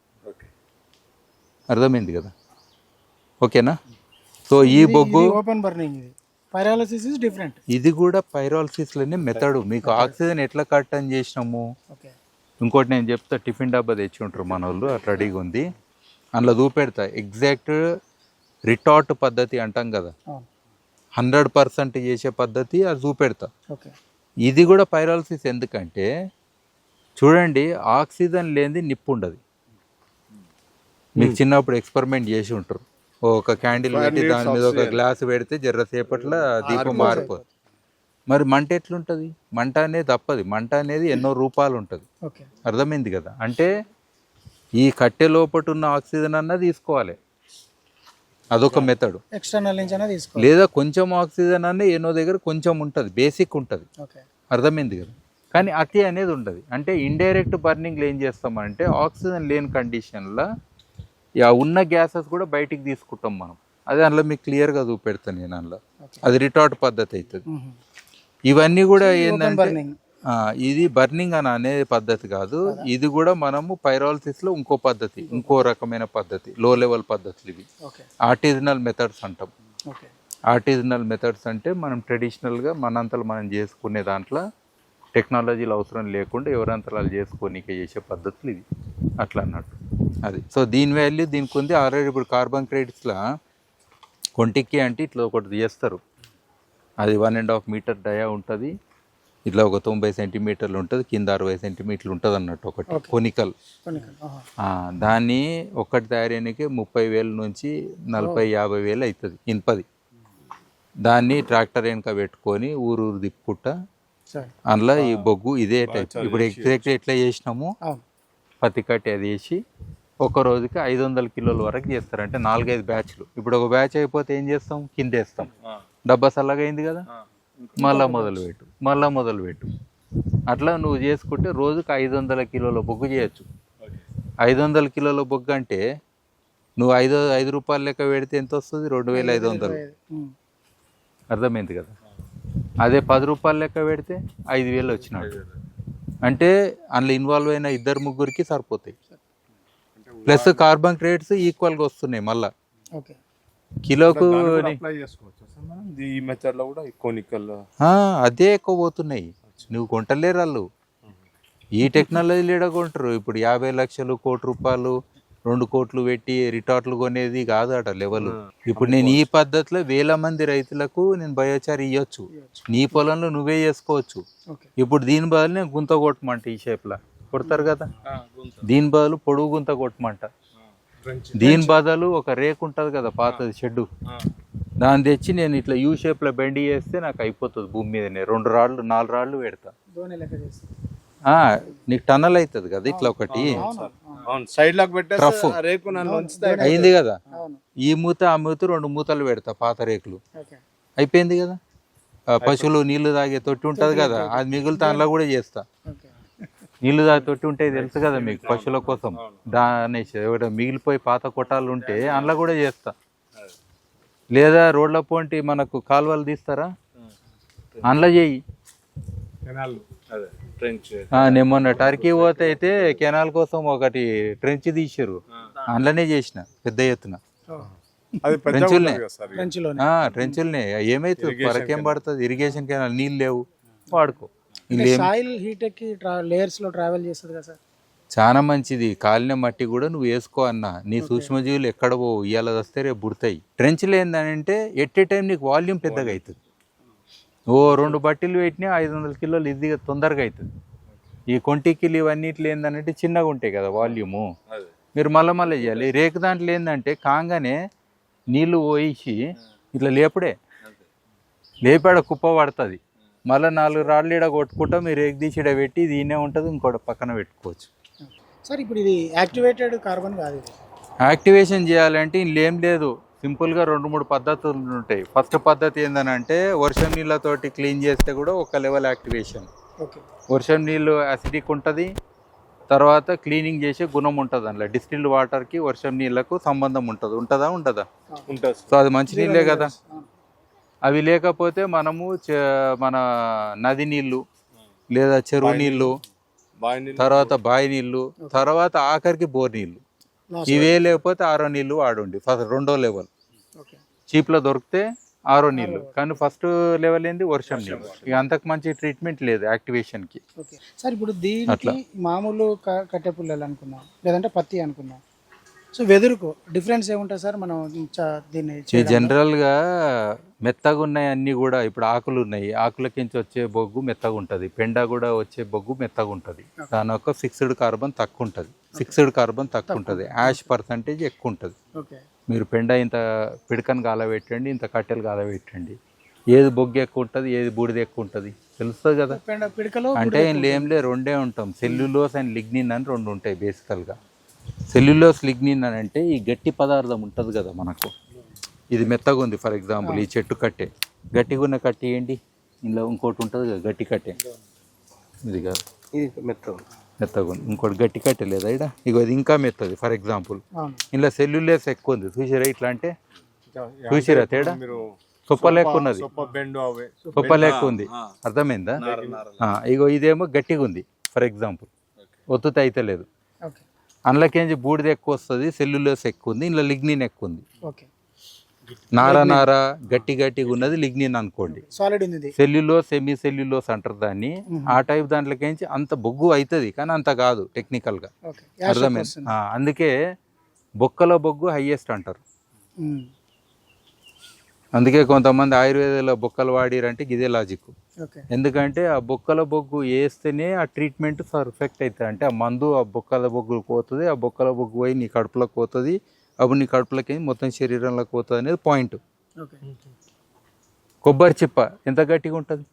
అర్థమైంది కదా? ఓకేనా? సో ఈ బొగ్గు ఓపెన్ బర్నింగ్, ఇది పైరాలసిస్ ఇస్ డిఫరెంట్. ఇది కూడా పైరాలసిస్లోనే మెథడ్. మీకు ఆక్సిజన్ ఎట్లా కట్ అని చేసినాము. ఇంకోటి నేను చెప్తా, టిఫిన్ డబ్బా తెచ్చి ఉంటారు మన వాళ్ళు, అట్లా రెడీగా ఉంది. అందులో చూపెడతా ఎగ్జాక్ట్ రిటార్ట్ పద్ధతి అంటాం కదా, 100% చేసే పద్ధతి అది చూపెడతా. ఇది కూడా పైరాలసిస్. ఎందుకంటే చూడండి, ఆక్సిజన్ లేనిది నిప్పు ఉండదు. మీకు చిన్నప్పుడు ఎక్స్పెరిమెంట్ చేసి ఉంటారు. ఒక క్యాండిల్ పెట్టి దాని మీద ఒక గ్లాస్ పెడితే జర్రసేపట్లో దీపం మారిపోతుంది. మరి మంట ఎట్లుంటుంది? మంట అనేది తప్పది. మంట అనేది ఎన్నో రూపాలు ఉంటుంది. అర్థమైంది కదా? అంటే ఈ కట్టె లోపట ఉన్న ఆక్సిజన్ అన్న తీసుకోవాలి, అదొక మెథడ్. ఎక్స్టర్నల్ నుంచి అయినా తీసుకోవాలి. లేదా కొంచెం ఆక్సిజన్ అన్న ఎన్నో దగ్గర కొంచెం ఉంటుంది, బేసిక్ ఉంటుంది. అర్థమైంది కదా? కానీ అతి అనేది ఉండదు. అంటే ఇండైరెక్ట్ బర్నింగ్లో ఏం చేస్తామంటే ఆక్సిజన్ లేని కండిషన్లో ఉన్న గ్యాసెస్ కూడా బయటికి తీసుకుంటాం మనం. అదే అందులో మీకు క్లియర్గా చూపెడతాను నేను. అందులో అది రిటార్ట్ పద్ధతి అవుతుంది. ఇవన్నీ కూడా ఏంటంటే ఇది బర్నింగ్ అని అనే పద్ధతి కాదు. ఇది కూడా మనము పైరాలసిస్లో ఇంకో పద్ధతి, ఇంకో రకమైన పద్ధతి, లో లెవెల్ పద్ధతులు ఇవి. ఆర్టిజనల్ మెథడ్స్ అంటాం. ఆర్టిజనల్ మెథడ్స్ అంటే మనం ట్రెడిషనల్గా మనంతలో మనం చేసుకునే దాంట్లో టెక్నాలజీలు అవసరం లేకుండా ఎవరంతరాలు చేసుకోనికే చేసే పద్ధతులు ఇవి. అట్లా అన్నట్టు అది. సో దీని వాల్యూ దీనికి ఉంది. ఆల్రెడీ ఇప్పుడు కార్బన్ క్రెడిట్స్లో కొంటిక్కి అంటే ఇట్లా ఒకటి చేస్తారు. అది 1.5 మీటర్ డయా ఉంటుంది. ఇట్లా ఒక 90 సెంటీమీటర్లు ఉంటుంది, కింద 60 సెంటీమీటర్లు ఉంటుంది అన్నట్టు. ఒకటి కొనికల్. దాన్ని ఒక్కటి తయారైనకే 30,000 నుంచి 40,000-50,000 అవుతుంది ఇనుపది. దాన్ని ట్రాక్టర్ వెనక పెట్టుకొని ఊరు తిప్పుకుంటా అందులో ఈ బొగ్గు ఇదే టైప్. ఇప్పుడు ఎగ్జాక్ట్ ఎట్లా చేసినాము, పత్తి కట్టి అది వేసి ఒక రోజుకి 500 కిలోల వరకు చేస్తారు. అంటే 4-5 బ్యాచ్లు. ఇప్పుడు ఒక బ్యాచ్ అయిపోతే ఏం చేస్తాం, కింద వేస్తాం. డబ్బా చల్లగా అయింది కదా, మళ్ళా మొదలుపెట్టు. అట్లా నువ్వు చేసుకుంటే రోజుకి 500 కిలోల బొగ్గు చేయొచ్చు. 500 కిలోల బొగ్గు అంటే నువ్వు 5 రూపాయలు లెక్క పెడితే ఎంత వస్తుంది? 2,500. అర్థమైంది కదా? అదే 10 రూపాయలు లెక్క పెడితే 5,000 వచ్చినట్టు. అంటే అందులో ఇన్వాల్వ్ అయిన 2-3కి సరిపోతాయి. ప్లస్ కార్బన్ క్రెడిట్స్ ఈక్వల్గా వస్తున్నాయి మళ్ళా కిలోకు. అదే ఎక్కువ పోతున్నాయి. నువ్వు కొంటలేరు వాళ్ళు. ఈ టెక్నాలజీలు ఎడ కొంటారు? ఇప్పుడు 50 లక్షలు, 1 కోటి రూపాయలు, 2 కోట్లు పెట్టి రిటార్ట్లు కొనేది కాదు అట లెవెల్. ఇప్పుడు నేను ఈ పద్ధతిలో 1000 మంది రైతులకు నేను బయోచార్ ఇవ్వచ్చు. నీ పొలంలో నువ్వే చేసుకోవచ్చు. ఇప్పుడు దీని బదులు నేను గుంత కొట్టమంట, ఈ షేప్లో కొడతారు కదా, దీని బదులు పొడుగు గుంత కొట్టమంట. దీని బదులు ఒక రేకు ఉంటుంది కదా పాతది షెడ్డు, దాన్ని తెచ్చి నేను ఇట్లా యూ షేప్లో బెండి చేస్తే నాకు అయిపోతుంది. భూమి మీదనే 2 రాళ్ళు 4 రాళ్ళు పెడతా. నీకు టన్నల్ అవుతుంది కదా ఇట్లా ఒకటి అయింది కదా. ఈ మూత ఆ మూత 2 మూతలు పెడతా, పాత రేకులు. అయిపోయింది కదా. పశువులు నీళ్లు తాగే తొట్టి ఉంటుంది కదా, అది మిగులుతా అందులో కూడా చేస్తా. నీళ్లు తాగే తొట్టి ఉంటాయి తెలుసు కదా మీకు, పశువుల కోసం. దాని మిగిలిపోయి పాత కొట్టాలు ఉంటే అందులో కూడా చేస్తా. లేదా రోడ్ల పోంటి మనకు కాలువలు తీస్తారా, అందులో చేయి. నేను మొన్న టర్కీ పోతే అయితే కెనాల్ కోసం ఒకటి ట్రెంచ్ తీసారు, అందులోనే చేసిన పెద్ద ఎత్తున. ట్రెంచుల్నే ఏమైతుంది, పరకేం పడుతుంది. ఇరిగేషన్ కెనాల్ నీళ్ళు లేవు, వాడుకో. సాయిల్ హీట్ ఎక్కి లేయర్స్ లో ట్రావెల్ చేస్తుంది కదా సార్. చాలా మంచిది. కాలిన మట్టి కూడా నువ్వు వేసుకో అన్న. నీ సూక్ష్మజీవులు ఎక్కడ పోవు, ఇవాళ వస్తే రేపు పుడతాయి. ట్రెంచ్లు ఏంటంటే ఎట్ ఏ టైం నీకు వాల్యూమ్ పెద్దగా అవుతుంది. ఓ 2 బట్టీలు పెట్టినా 500 కిలోలు ఈజీగా తొందరగా అవుతుంది. ఈ కొంటికిలు ఇవన్నిట్లు ఏంటంటే చిన్నగా ఉంటాయి కదా వాల్యూము, మీరు మళ్ళీ చేయాలి. రేకు దాంట్లో ఏంటంటే కాగానే నీళ్ళు పోయిసి ఇట్లా లేపాడ కుప్ప పడుతుంది. మళ్ళీ 4 రాళ్ళు ఈడ కొట్టుకుంటా మీరు రేకు తీసి ఈడ పెట్టి దీనే ఉంటుంది, ఇంకోటి పక్కన పెట్టుకోవచ్చు. సార్ ఇప్పుడు ఇది యాక్టివేటెడ్ కార్బన్ కాదు, ఇది యాక్టివేషన్ చేయాలంటే ఇందులో ఏం లేదు, సింపుల్గా 2-3 పద్ధతులు ఉంటాయి. ఫస్ట్ పద్ధతి ఏంటంటే వర్షం నీళ్ళతోటి క్లీన్ చేస్తే కూడా ఒక లెవెల్ యాక్టివేషన్. ఓకే. వర్షం నీళ్ళు యాసిడిక్ ఉంటుంది, తర్వాత క్లీనింగ్ చేసే గుణం ఉంటుంది. అందులో డిస్టిల్డ్ వాటర్కి వర్షం నీళ్ళకు సంబంధం ఉంటుందా ఉండదా? ఉంటుంది. సో అది మంచి నీళ్ళే కదా. అవి లేకపోతే మనము మన నది నీళ్ళు లేదా చెరువు నీళ్ళు, తర్వాత బావి నీళ్ళు, తర్వాత ఆఖరికి బోర్ నీళ్ళు, ఇవే లేకపోతే ఆరో నీళ్ళు వాడండి. ఫస్ట్ 2వ లెవెల్ ఓకే. చీప్లో దొరికితే ఆరో నీళ్ళు, కానీ ఫస్ట్ లెవెల్ ఏంది వర్షం నీళ్ళు. ఇక అంతకు మంచి ట్రీట్మెంట్ లేదు యాక్టివేషన్కి. ఓకే సార్, ఇప్పుడు దీనికి మామూలు కట్టె పుల్లలు అనుకున్నాం, లేదంటే పత్తి అనుకున్నాం. సో వెదురుకు డిఫరెన్స్ ఏముంటుంది సార్? మనం దీన్ని జనరల్గా మెత్తగా ఉన్నాయి అన్నీ కూడా. ఇప్పుడు ఆకులు ఉన్నాయి, ఆకులకించి వచ్చే బొగ్గు మెత్తగా ఉంటుంది, పెండ కూడా వచ్చే బొగ్గు మెత్తగా ఉంటుంది. దాని యొక్క ఫిక్స్డ్ కార్బన్ తక్కువ ఉంటుంది, యాష్ పర్సంటేజ్ ఎక్కువ ఉంటుంది. ఓకే. మీరు పెండ ఇంత పిడకను కాలబెట్టండి, ఇంత కట్టెలు కాలబెట్టండి, ఏది బొగ్గు ఎక్కువ ఉంటుంది, ఏది బూడిద ఎక్కువ ఉంటుంది తెలుస్తుంది కదా. అంటే ఏం లే 2 ఉంటాం, సెల్యులోస్ అండ్ లిగ్నిన్ అని 2 ఉంటాయి బేసికల్గా. సెల్యులోస్ లిగ్నిన్ అని అంటే ఈ గట్టి పదార్థం ఉంటుంది కదా మనకు, ఇది మెత్తగా ఉంది. ఫర్ ఎగ్జాంపుల్ ఈ చెట్టు కట్టే గట్టిగా ఉన్న కట్టె ఏంటి, ఇందులో ఇంకోటి ఉంటుంది కదా గట్టి కట్టె, ఇది కాదు, ఇది మెత్తగా ఉంది. ఇంకోటి గట్టి కట్టె లేదా ఇక్కడ, ఇగో ఇది ఇంకా మెత్తది. ఫర్ ఎగ్జాంపుల్ ఇందులో సెల్యులోస్ ఎక్కువ ఉంది, చూసిరా ఇట్లా అంటే, చూసిరా తేడా, సొప్ప లెక్క ఉన్నది, సొప్ప లెక్క ఉంది, అర్థమైందా? ఇగో ఇదేమో గట్టిగా ఉంది. ఫర్ ఎగ్జాంపుల్ ఒత్తుత అయితే లేదు, అందులోకేంచి బూడిద ఎక్కువ వస్తుంది, సెల్యులోస్ ఎక్కువ ఉంది, ఇందులో లిగ్నిన్ ఎక్కువ ఉంది. నార గట్టిగా ఉన్నది లిగ్నిన్ అనుకోండి. సెల్యులోస్ సెమీ సెల్యులోస్ అంటారు దాన్ని. ఆ టైప్ దాంట్లోకేంచి అంత బొగ్గు అవుతుంది, కానీ అంత కాదు టెక్నికల్గా, అర్థమైంది? అందుకే బొక్కల బొగ్గు హైయెస్ట్ అంటారు. అందుకే కొంతమంది ఆయుర్వేదంలో బొక్కలు వాడిరంటే ఇదే లాజిక్. ఎందుకంటే ఆ బొక్కల బొగ్గు వేస్తేనే ఆ ట్రీట్మెంట్ పర్ఫెక్ట్ అవుతుంది. అంటే ఆ మందు ఆ బొక్కల బొగ్గు పోతుంది, ఆ బొక్కల బొగ్గు పోయి నీ కడుపులోకి పోతుంది, అప్పుడు నీ కడుపులకి మొత్తం శరీరంలోకి పోతుంది అనేది పాయింట్. కొబ్బరి చిప్ప ఎంత గట్టిగా ఉంటుంది,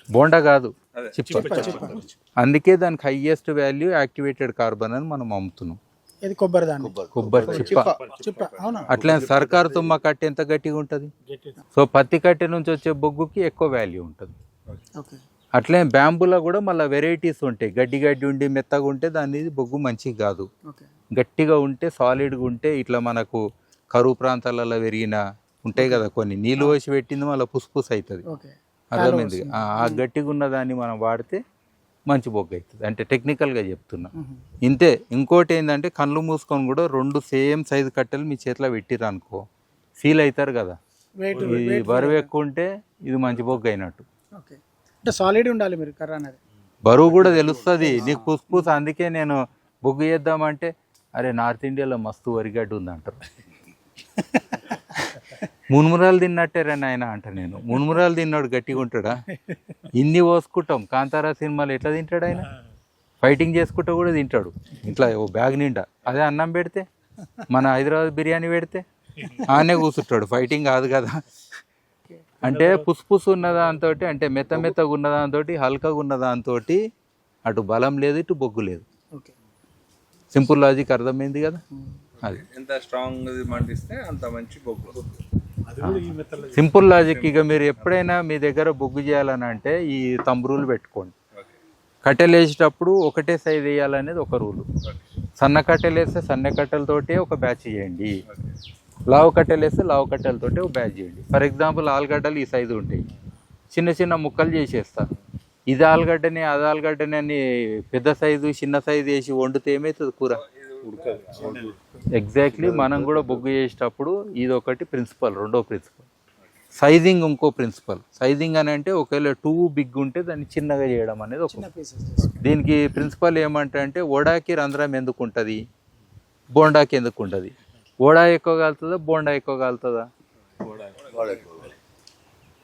బోండా కాదు చిప్ప. అందుకే దానికి హైయెస్ట్ వాల్యూ యాక్టివేటెడ్ కార్బన్ అని మనం అమ్ముతున్నాం. కొబ్బరి చిప్ప. అట్లా సర్కారు తుమ్మ కట్టె ఎంత గట్టిగా ఉంటుంది. సో పత్తి కట్టె నుంచి వచ్చే బొగ్గుకి ఎక్కువ వాల్యూ ఉంటుంది. అట్లే బ్యాంబూలో కూడా మళ్ళీ వెరైటీస్ ఉంటాయి. గడ్డి ఉండి మెత్తగా ఉంటే దాని బొగ్గు మంచిగా కాదు, గట్టిగా ఉంటే సాలిడ్గా ఉంటే ఇట్లా మనకు కరువు ప్రాంతాలలో పెరిగిన ఉంటాయి కదా కొన్ని, నీళ్ళు పోసి పెట్టింది మళ్ళీ పుసుపుసు అవుతుంది, అర్థమైంది? ఆ గట్టిగా ఉన్న దాన్ని మనం వాడితే మంచి బొగ్గు అవుతుంది. అంటే టెక్నికల్గా చెప్తున్నా ఇంతే. ఇంకోటి ఏంటంటే కళ్ళు మూసుకొని కూడా 2 సేమ్ సైజు కట్టెలు మీ చేతిలో పెట్టిరు అనుకో, ఫీల్ అవుతారు కదా, ఇది బరువు ఎక్కువ ఉంటే ఇది మంచి బొగ్గు అయినట్టు. సాలిడ్ ఉండాలి మీరు కర్ర అనేది, బరువు కూడా తెలుస్తుంది నీకు పుసుపుసు. అందుకే నేను బొగ్గు చేద్దామంటే అరే నార్త్ ఇండియాలో మస్తు వరిగడ్డ ఉందంటారు. మున్మురాలు తిన్నట్టే నాయన అంట. నేను మున్మురాలు తిన్నాడు గట్టిగా ఉంటాడా? ఇన్ని పోసుకుంటాం. కాంతారా సినిమాలో ఎట్లా తింటాడు ఆయన, ఫైటింగ్ చేసుకుంటూ కూడా తింటాడు ఇట్లా ఓ బ్యాగ్ నిండా. అదే అన్నం పెడితే, మన హైదరాబాద్ బిర్యానీ పెడితే ఆనే కూర్చుంటాడు, ఫైటింగ్ కాదు కదా. అంటే పుసుపుసు ఉన్న దాంతో, అంటే మెత్తగా ఉన్న దాంతో, హల్కగా ఉన్న దాంతో అటు బలం లేదు, ఇటు బొగ్గు లేదు. సింపుల్ లాజిక్ అర్థమైంది కదా. అది ఎంత స్ట్రాంగ్ మండిస్తే అంత మంచి బొగ్గు. Simple logic. ఇక మీరు ఎప్పుడైనా మీ దగ్గర బొగ్గు చేయాలని అంటే ఈ తంబురులు పెట్టుకోండి. కట్టెలు వేసేటప్పుడు ఒకటే సైజ్ వేయాలనేది ఒక రూలు. సన్న కట్టెలు వేస్తే సన్న కట్టెలతోటే ఒక బ్యాచ్ చేయండి, లావు కట్టెలు వేస్తే లావు కట్టెలతోటే ఒక బ్యాచ్ చేయండి. ఫర్ ఎగ్జాంపుల్ ఆలుగడ్డలు ఈ సైజు ఉంటాయి, చిన్న చిన్న ముక్కలు చేసేస్తారు. ఇది ఆలుగడ్డని అది ఆలుగడ్డని అని పెద్ద సైజు చిన్న సైజు వేసి వండితే ఏమవుతుంది కూర? ఎగ్జాక్ట్లీ. మనం కూడా బొగ్గు చేసేటప్పుడు ఇది ఒకటి ప్రిన్సిపల్, 2వ ప్రిన్సిపల్. సైజింగ్ ఇంకో ప్రిన్సిపల్. సైజింగ్ అని అంటే ఒకవేళ టూ బిగ్ ఉంటే దాన్ని చిన్నగా చేయడం అనేది ఒక. చిన్న పీసెస్ చేసుకోవాలి. దీనికి ప్రిన్సిపల్ ఏమంటే వడాకి రంధ్రం ఎందుకు ఉంటుంది, బోండాకి ఎందుకు ఉంటుంది? వడా ఎక్కువ కాలుతుందా, బోండా ఎక్కువ కాలుతుందా?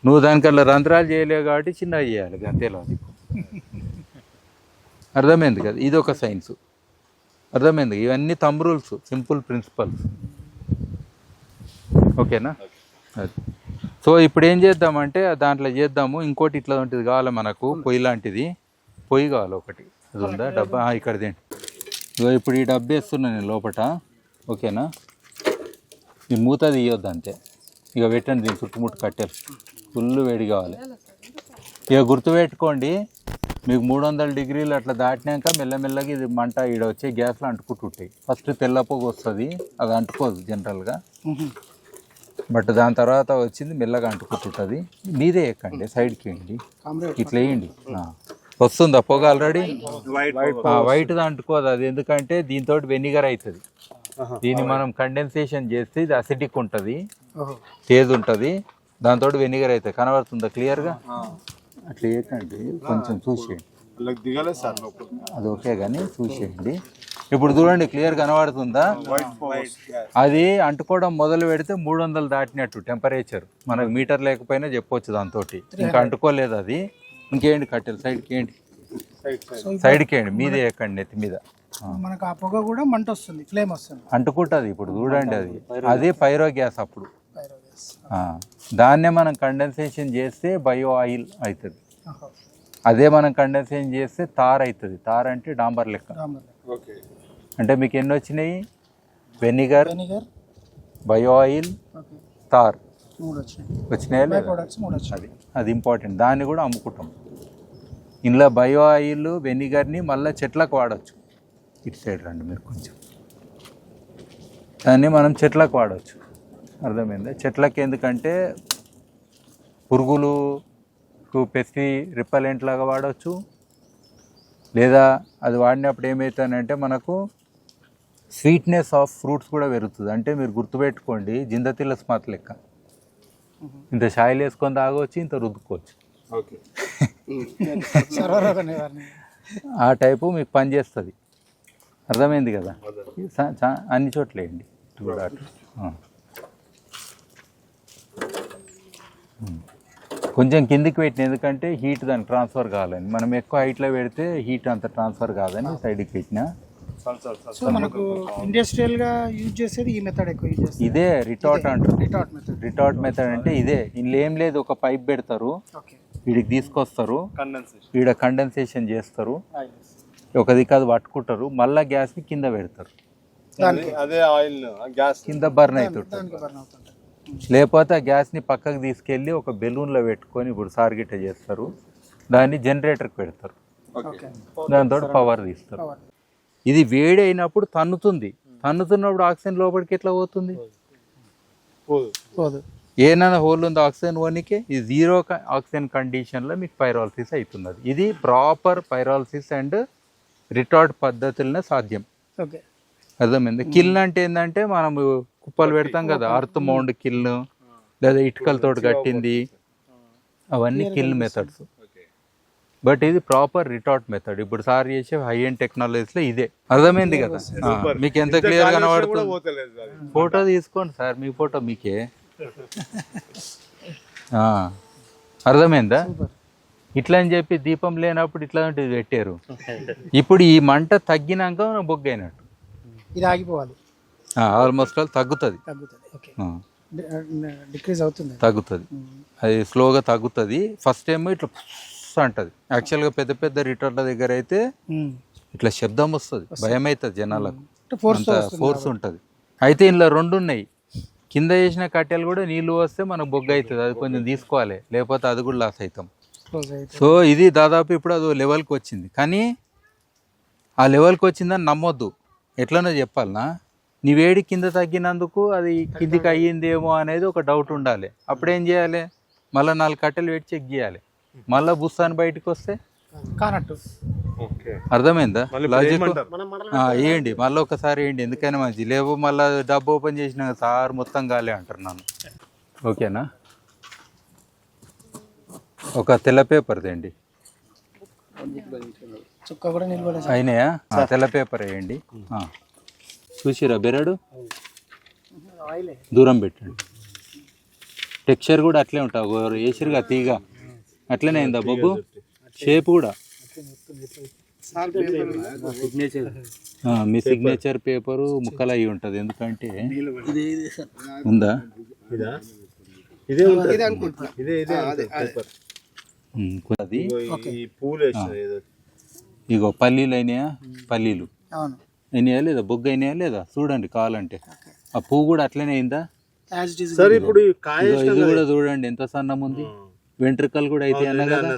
నువ్వు దానికల్లా రంధ్రాలు చేయలేవు కాబట్టి చిన్నగా చేయాలి, అంతే లాజిక్. అర్థమైంది కదా, ఇది ఒక సైన్స్. అర్థమైంది, ఇవన్నీ థంబ్ రూల్స్, సింపుల్ ప్రిన్సిపల్స్. ఓకేనా? అది. సో ఇప్పుడు ఏం చేద్దామంటే దాంట్లో చేద్దాము. ఇంకోటి ఇట్లా ఉంటుంది కావాలి మనకు, పొయ్యి లాంటిది. పొయ్యి కావాలి ఒకటి, అది ఉందా డబ్బా? ఇక్కడ తిండి. ఇగో ఇప్పుడు ఈ డబ్బా వేస్తున్నా నేను లోపట. ఓకేనా? ఈ మూత తీయొద్దు అంతే. ఇక పెట్టండి, దీన్ని చుట్టుముట్టు కట్టెలు ఫుల్ వేడి కావాలి. ఇక గుర్తుపెట్టుకోండి, మీకు 300 డిగ్రీలు అట్లా దాటినాక మెల్లమెల్లగా ఇది మంట ఈడ వచ్చే గ్యాస్లో అంటుకుంటుంటాయి. ఫస్ట్ తెల్లపోగ వస్తుంది, అది అంటుకోదు జనరల్గా, బట్ దాని తర్వాత వచ్చింది మెల్లగా అంటుకుంటుంటుంది. మీదే ఎక్కండి, సైడ్కి వేయండి, ఇట్లా వేయండి. వస్తుందా పొగ ఆల్రెడీ? వైట్ది అంటుకోదు అది, ఎందుకంటే దీంతో వెనిగర్ అవుతుంది. దీన్ని మనం కండెన్సేషన్ చేస్తే ఇది అసిడిక్ ఉంటుంది, తేజ్ ఉంటుంది, దాంతో వెనిగర్ అవుతుంది. కనబడుతుందా క్లియర్గా? అట్లా వేయకండి, కొంచెం చూసేయండి. అది ఓకే కానీ చూసేయండి. ఇప్పుడు చూడండి, క్లియర్ కనబడుతుందా? అది అంటుకోవడం మొదలు పెడితే 300 దాటినట్టు టెంపరేచర్. మనకు మీటర్ లేకపోయినా చెప్పొచ్చు దాంతో. ఇంకా అంటుకోలేదు అది. ఇంకేంటి కట్టెలు సైడ్కి ఏంటి, సైడ్కి వేయండి, మీదే ఎక్కండి నెత్తి మీద. మనకు ఆ పొగ కూడా మంట వస్తుంది, ఫ్లేమ్ వస్తుంది, అంటుకుంటుంది. ఇప్పుడు చూడండి, అది పైరో గ్యాస్. అప్పుడు దాన్నే మనం కండెన్సేషన్ చేస్తే బయో ఆయిల్ అవుతుంది. అదే మనం కండెన్సేషన్ చేస్తే తార్ అవుతుంది. తార్ అంటే డాంబర్ లెక్క. అంటే మీకు ఎన్ని వచ్చినాయి? వెనిగర్, బయో ఆయిల్, తార్ వచ్చినాయా? అది ఇంపార్టెంట్. దాన్ని కూడా అమ్ముకుంటాం. ఇందులో బయో ఆయిల్, వెనిగర్ని మళ్ళీ చెట్లకు వాడచ్చు. ఇటు సైడ్ రండి మీరు కొంచెం. దాన్ని మనం చెట్లకు వాడవచ్చు. అర్థమైందా? చెట్లకి ఎందుకంటే పురుగులు పెస్టి రిపలెంట్ లాగా వాడవచ్చు. లేదా అది వాడినప్పుడు ఏమవుతుందంటే మనకు స్వీట్నెస్ ఆఫ్ ఫ్రూట్స్ కూడా పెరుగుతుంది. అంటే మీరు గుర్తుపెట్టుకోండి, జిందతిల్ల స్మాత్ లెక్క. ఇంత షాయిలు వేసుకొని తాగవచ్చు, ఇంత రుద్దుకోవచ్చు. ఆ టైపు మీకు పనిచేస్తుంది. అర్థమైంది కదా? అన్ని చోట్ల వేయండి. కొంచెం కిందికి పెట్టిన, ఎందుకంటే హీట్ దానికి ట్రాన్స్ఫర్ కావాలని. మనం ఎక్కువ హైట్లో పెడితే హీట్ అంత ట్రాన్స్ఫర్ కాదని సైడ్కి పెట్టిన. సో మనకు ఇండస్ట్రియల్ గా యూజ్ చేసేది ఈ మెథడ్ ఎక్కువ యూజ్ చేస్తారు. ఇదే రిటార్ట్ అంటారు. రిటార్ట్ మెథడ్ అంటే ఇదే. ఇందులో ఏం లేదు, ఒక పైప్ పెడతారు, వీడికి తీసుకొస్తారు, వీడ కండెన్సేషన్ చేస్తారు, ఒక దిక్కు అది పట్టుకుంటారు, మళ్ళీ గ్యాస్ని కింద పెడతారు, అదే ఆయిల్ గ్యాస్ కింద బర్న్ అవుతుంటుంది. లేకపోతే ఆ గ్యాస్ని పక్కకు తీసుకెళ్ళి ఒక బెలూన్లో పెట్టుకొని, ఇప్పుడు సార్గిట్ట చేస్తారు, దాన్ని జనరేటర్కి పెడతారు, దాంతో పవర్ తీస్తారు. ఇది వేడి అయినప్పుడు తన్నుతుంది. తన్నుతున్నప్పుడు ఆక్సిజన్ లోపలికి ఎట్లా పోతుంది? ఏమైనా హోల్ ఉంది ఆక్సిజన్ పోనీకే. ఈ జీరో ఆక్సిజన్ కండిషన్లో మీకు పైరాలసిస్ అవుతుంది. ఇది ప్రాపర్ పైరాలసిస్ అండ్ రిటార్ట్ పద్ధతులనే సాధ్యం. అర్థమైంది? కిల్ అంటే ఏంటంటే మనం కుప్పలు పెడతాం కదా, అర్త్ మౌండ్ కిల్, లేదా ఇటుకలతో కట్టింది, అవన్నీ కిల్ మెథడ్స్. బట్ ఇది ప్రాపర్ రిటార్ట్ మెథడ్. ఇప్పుడు సార్ చేసే హై అండ్ టెక్నాలజీస్లో ఇదే. అర్థమైంది కదా? మీకు ఎంత క్లియర్ కనబడుతుంది? ఫోటో తీసుకోండి సార్, మీ ఫోటో మీకే. అర్థమైందా? ఇట్లా అని చెప్పి దీపం లేనప్పుడు ఇట్లా పెట్టారు. ఇప్పుడు ఈ మంట తగ్గినాక బొగ్గు అయినట్టు, ఇది ఆగిపోవాలి, ఆల్మోస్ట్ ఆల్ తగ్గుతుంది, తగ్గుతుంది. అది స్లోగా తగ్గుతుంది. ఫస్ట్ టైం ఇట్లా అంటది. యాక్చువల్గా పెద్ద పెద్ద రిటార్ట్ల దగ్గర అయితే ఇట్లా శబ్దం వస్తుంది, భయం అవుతుంది జనాలకు, అంత ఫోర్స్ ఉంటుంది. అయితే ఇందులో రెండు ఉన్నాయి. కింద చేసిన కట్టెలు కూడా నీళ్ళు వస్తే మనకు బొగ్గు అవుతుంది, అది కొంచెం తీసుకోవాలి, లేకపోతే అది కూడా లాస్ అవుతాం. సో ఇది దాదాపు ఇప్పుడు అది లెవెల్కి వచ్చింది. కానీ ఆ లెవెల్కి వచ్చిందని నమ్మొద్దు. ఎట్లనో చెప్పాలనా, నీ వేడి కింద తగ్గినందుకు అది కిందికి అయ్యిందేమో అనేది ఒక డౌట్ ఉండాలి. అప్పుడేం చేయాలి? మళ్ళీ 4 కట్టెలు పెట్టి చెక్ చేయాలి. మళ్ళీ బుస్తాను బయటకు వస్తే కానట్టు. అర్థమైందా లాజిక్? వేయండి, మళ్ళీ ఒకసారి వేయండి, ఎందుకైనా మంచి. లేవు మళ్ళీ డబ్బు ఓపెన్ చేసినా సార్ మొత్తం గాలే అంటారు నన్ను. ఓకేనా? ఒక తెల్ల పేపర్ తేండి. చుక్క కూడా నిలబడే సార్. అయినాయా? తెల్ల పేపర్ వేయండి. చూసిరా బెరడు దూరం పెట్టండి. టెక్స్చర్ కూడా అట్లే ఉంటావు, వేసిరుగా తీగ అట్లనే అయిందా బొగ్గు, షేప్ కూడా. మీ సిగ్నేచర్ పేపరు ముక్కలు అయి ఉంటుంది, ఎందుకంటే ఉందా అది. ఇగో పల్లీలు అయినాయా, పల్లీలు అవును అయినాయా లేదా, బొగ్గు అయినాయా లేదా చూడండి కావాలంటే. ఆ పువ్వు కూడా అట్లనే అయిందా సార్? ఇప్పుడు ఇది కూడా చూడండి ఎంత సన్నం ఉంది, వెంట్రుకలు కూడా అయితే అన్నా కదా,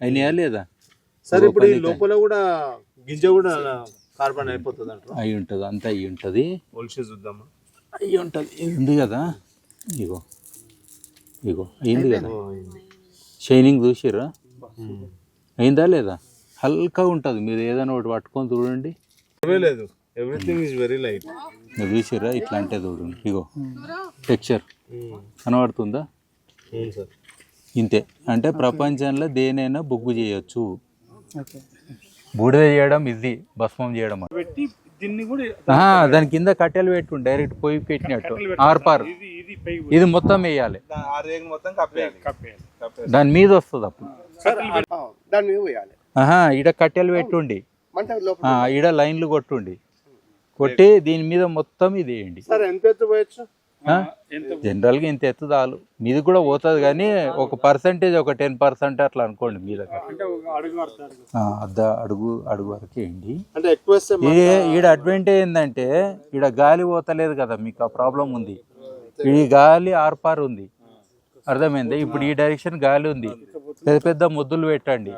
అయినాయా లేదా సార్? ఇప్పుడు ఈ లోపల కూడా గింజ కూడా కార్బన్ అయిపోతుంది అంట. అయి ఉంటుంది, అంతా అయి ఉంటుంది, చూద్దామా? అయి ఉంటుంది. ఉంది కదా, ఇగో ఇగో అయింది కదా, షైనింగ్ చూసిర్రా, అయిందా లేదా? హల్కా ఉంటుంది, మీరు ఏదైనా ఒకటి పట్టుకొని చూడండి. లేదు, ఎవ్రీథింగ్ ఇస్ వెరీ లైట్. మీరు చూసిర్రా, ఇట్లా అంటే చూడండి, ఇగో టెక్స్చర్ కనబడుతుందా? ఇంతే. అంటే ప్రపంచంలో దేనైనా బొగ్గు చేయొచ్చు. బూడిద చేయడం ఇది, భస్మం చేయడం దాని కింద కట్టెలు పెట్టు, డైరెక్ట్ పొయ్యి పెట్టినట్టు ఆర్పార్. ఇది మొత్తం వేయాలి, దాని మీద వస్తుంది అప్పుడు. ఈడ కట్టెలు పెట్టుండి, ఈడ లైన్లు కొట్టుండి, కొట్టి దీని మీద మొత్తం ఇది వేయండి. జనరల్ గా ఇంత ఎత్తు చాలు, మీది కూడా పోతుంది కానీ ఒక పర్సెంటేజ్, ఒక 10% అట్లా అనుకోండి మీద. అడుగు అడుగు వరకు వేయండి. ఈడ అడ్వాంటేజ్ ఏంటంటే ఈడ గాలి పోతలేదు కదా, మీకు ఆ ప్రాబ్లం ఉంది. ఈ గాలి ఆర్పార్ ఉంది, అర్థమైంది? ఇప్పుడు ఈ డైరెక్షన్ గాలి ఉంది, పెద్ద పెద్ద ముద్దులు పెట్టండి,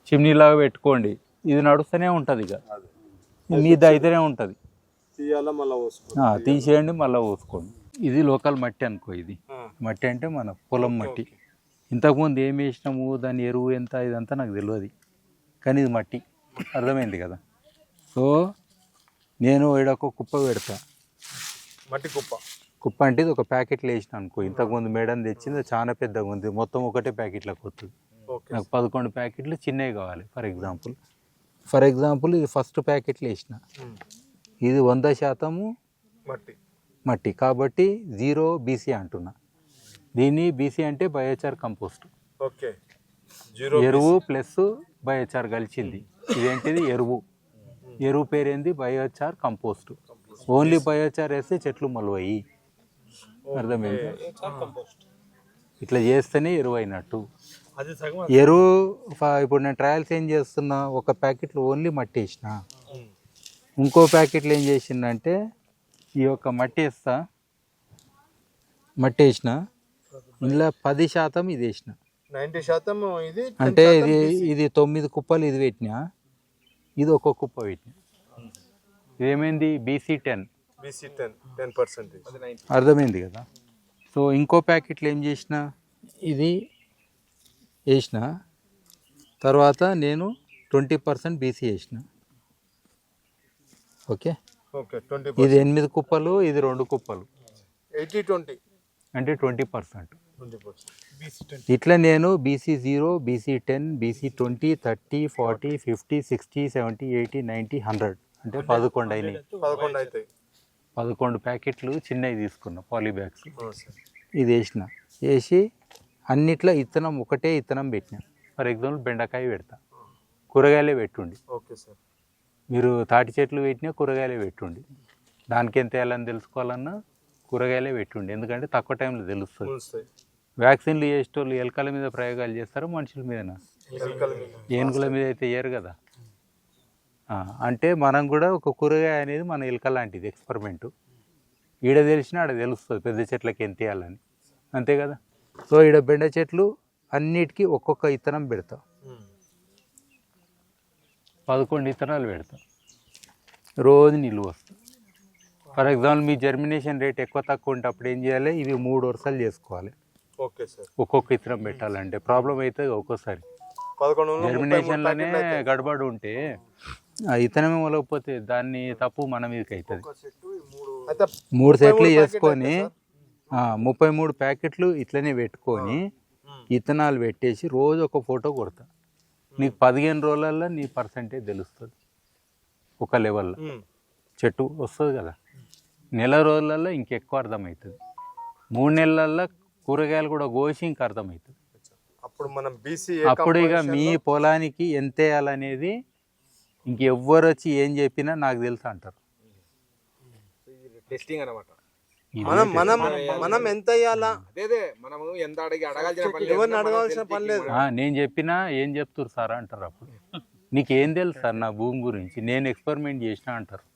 చిమ్నీలాగా పెట్టుకోండి, ఇది నడుస్తూనే ఉంటుంది. ఇక మీద అయితేనే ఉంటుంది, తీసేయండి మళ్ళీ పోసుకోండి. ఇది లోకల్ మట్టి అనుకో, ఇది మట్టి అంటే మన పొలం మట్టి. ఇంతకుముందు ఏం వేసినాము, దాని ఎరువు ఎంత ఇదంతా నాకు తెలియదు, కానీ ఇది మట్టి, అర్థమైంది కదా. సో నేను ఈడొక కుప్ప పెడతా, మట్టి కుప్ప. కుప్ప అంటే ఇది ఒక ప్యాకెట్లో వేసిన అనుకో. ఇంతకుముందు మేడం తెచ్చింది చాలా పెద్దగా ఉంది, మొత్తం ఒకటే ప్యాకెట్లోకి వస్తుంది. నాకు 11 ప్యాకెట్లు చిన్నవి కావాలి. ఫర్ ఎగ్జాంపుల్ ఇది ఫస్ట్ ప్యాకెట్లు వేసిన, ఇది 100% మట్టి కాబట్టి 0 BC అంటున్నా. దీన్ని BC అంటే బయోచార్ కంపోస్ట్, ఎరువు ప్లస్ బయోచార్ కలిసింది. ఇదేంటిది ఎరువు, ఎరువు పేరేంది బయోచార్ కంపోస్ట్. ఓన్లీ బయోచార్ వేస్తే చెట్లు మొలవయి, అర్థమైంది? ఇట్లా చేస్తేనే ఎరువు అయినట్టు. ఎరువు ఇప్పుడు నేను ట్రయల్స్ ఏం చేస్తున్నా, ఒక ప్యాకెట్లో ఓన్లీ మట్టి వేసిన, ఇంకో ప్యాకెట్లో ఏం చేసిందంటే ఈ యొక్క మట్టి వేస్తా, మట్టి వేసిన ఇందులో 10% ఇది వేసిన, 90% ఇది. అంటే ఇది 9 కుప్పలు ఇది పెట్టినా, ఇది ఒక కుప్ప పెట్టినా. ఇదేమైంది BC10, 10%. అర్థమైంది కదా. సో ఇంకో ప్యాకెట్లో ఏం చేసిన, ఇది వేసిన తర్వాత నేను 20% BC వేసిన. ఓకే, ఇది 8 కుప్పలు, ఇది 2 కుప్పలు, 80-20 అంటే 20%. ఇట్లా నేను BC0, BC10, BC20, 30, 40, 50, 60, 70, 80, 90, 100 అంటే 11 అయినాయి. 11 ప్యాకెట్లు చిన్నవి తీసుకున్నా, పాలీబ్యాగ్స్. ఇది వేసి అన్నిట్లో ఇత్తనం ఒకటే ఇత్తనం పెట్టినా. ఫర్ ఎగ్జాంపుల్ బెండకాయ పెడతా, కూరగాయలే పెట్టుండి. Okay sir. మీరు తాటి చెట్లు పెట్టినా కూరగాయలే పెట్టుండి. దానికి ఎంత వేయాలని తెలుసుకోవాలన్నా కూరగాయలే పెట్టుండి, ఎందుకంటే తక్కువ టైంలో తెలుస్తుంది. వ్యాక్సిన్లు చేసేటోళ్ళు ఎలుకల మీద ప్రయోగాలు చేస్తారు, మనుషుల మీదనా? ఏనుగుల మీద అయితే వేయరు కదా. అంటే మనం కూడా ఒక కూరగాయ అనేది మన ఎలుక లాంటిది, ఎక్స్పెరిమెంటు. ఈడ తెలిసినా ఆడ తెలుస్తుంది పెద్ద చెట్లకి ఎంత వేయాలని, అంతే కదా. సో ఈడ బెండ చెట్లు అన్నిటికీ ఒక్కొక్క ఇత్తనం పెడతా, 11 ఇత్తనాలు పెడతా, రోజు నీళ్ళు వస్తాయి. For example me germination rate ఎక్కువ తక్కువ ఉంటే అప్పుడు ఏం చేయాలి, ఇవి 3 వరుసలు చేసుకోవాలి. Okay sir. ఒక్కొక్క ఇత్తనం పెట్టాలంటే ప్రాబ్లం అయితే ఒక్కోసారి జర్మినేషన్లోనే గడబడి ఉంటే ఆ ఇత్తనమే మొలకపోతే దాన్ని తప్పు మన మీదకి అవుతుంది. 3 సెట్లు చేసుకొని 33 ప్యాకెట్లు ఇట్లనే పెట్టుకొని ఇత్తనాలు పెట్టేసి రోజు ఒక ఫోటో కొడతా, నీకు 15 రోజులలో నీ పర్సంటేజ్ తెలుస్తుంది. ఒక లెవెల్లో చెట్టు వస్తుంది కదా, నెల రోజులలో ఇంకెక్కువ అర్థమవుతుంది, 3 నెలల్లో కూరగాయలు కూడా కోసి ఇంకా అర్థమవుతుంది. అప్పుడు మనం బీసీ అప్పుడు ఇక మీ పొలానికి ఎంత వేయాలనేది ఇంకెవ్వరు వచ్చి ఏం చెప్పినా నాకు తెలుసు అంటారు. టెస్టింగ్ అనమాట. మనం మనం మనం ఎంత వేయాలా అదే మనము ఎంత అడగాల్సిన పని లేదు. ఎవరిని అడగాల్సిన పని లేదు. నేను చెప్పినా ఏం చెప్తారు సార్ అంటారు. అప్పుడు నీకేం తెలుసు సార్ నా భూమి గురించి, నేను ఎక్స్పెరిమెంట్ చేసిన అంటారు.